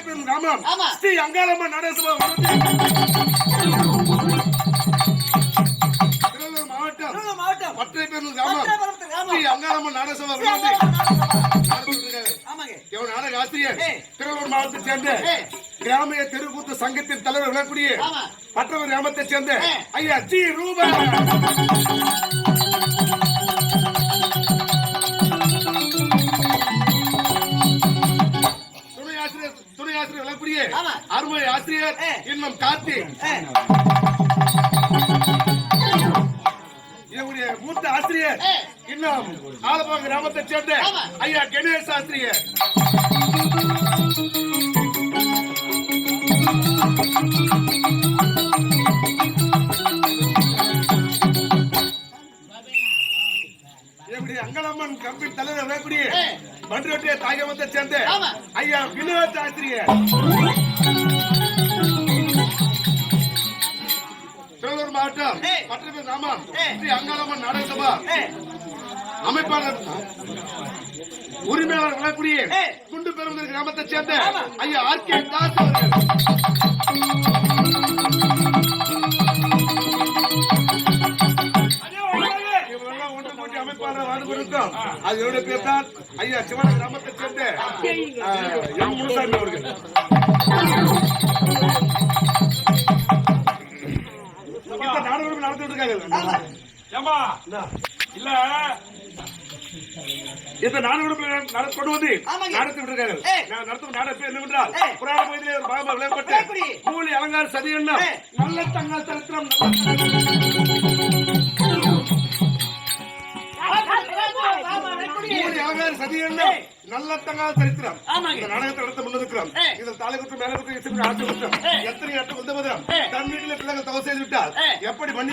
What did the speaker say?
பெரும் கிராமம் ஸ்ரீ அங்காளம்மா நடேசபா மாவட்டம் பட்டை பெரும் கிராமம் ஸ்ரீ அங்காளம்மா நடேசபா நாடக ஆசிரியர் திருவள்ளூர் மாவட்டத்தை சேர்ந்த கிராமிய தெருக்கூத்து சங்கத்தின் தலைவர் விளக்கூடிய மற்றொரு கிராமத்தை சேர்ந்த ஐயா ஜி ரூபா துணை ஆசிரியர் விளக்கூடிய அருமை ஆசிரியர் இன்னும் கார்த்தி என்னுடைய மூத்த ஆசிரியர் இன்னும் ஆலப்பாக்கம் கிராமத்தை சேர்ந்த ஐயா கணேஷ் ஆசிரியர் அங்காளம்மன் கம்பெனி தலைவர் விளக்கூடிய பன்ருட்டிய தாயகத்தை சேர்ந்த ஐயா வினோத் ஆசிரியர் திருவள்ளூர் மாவட்டம் பட்டணம் கிராமம் ஸ்ரீ அங்காளம்மன் நடேசபா அமைப்பாளர் உரிமையாளர் விளக்கூடிய குண்டு பெருமதி கிராமத்தை சேர்ந்த ஐயா ஆர் கே தாஸ் அமைப்பாளர் வாழ்ந்து கொடுத்தோம் அது என்னுடைய பேர் தான் ஐயா சிவன கிராமத்தை சேர்ந்த எம் முனுசாமி அவர்கள். இந்த நாடகம் நடத்திட்டு இருக்காங்க இல்ல இந்த நாடகம் கொண்டு வந்து நடத்திட்டு இருக்காங்க. நடத்தும் நாடக பேர் என்னவென்றால் புராண பகுதியிலே ஒரு பாபா விளையாட்டு கூலி அலங்கார சதி என்ன நல்ல தங்கால் சரித்திரம் சதி என்ன நல்ல தங்கால் சரித்திரம் நாடகத்தை நடத்த முன்னிருக்கிறோம். இதில் தலைக்குற்றம் மேலக்குற்றம் ஆட்சி குற்றம் எத்தனை ஆட்டம் வந்த தன் வீட்டில் பிள்ளைகள் தவறு செய்து விட்டால் எப்படி மன்னிப்பு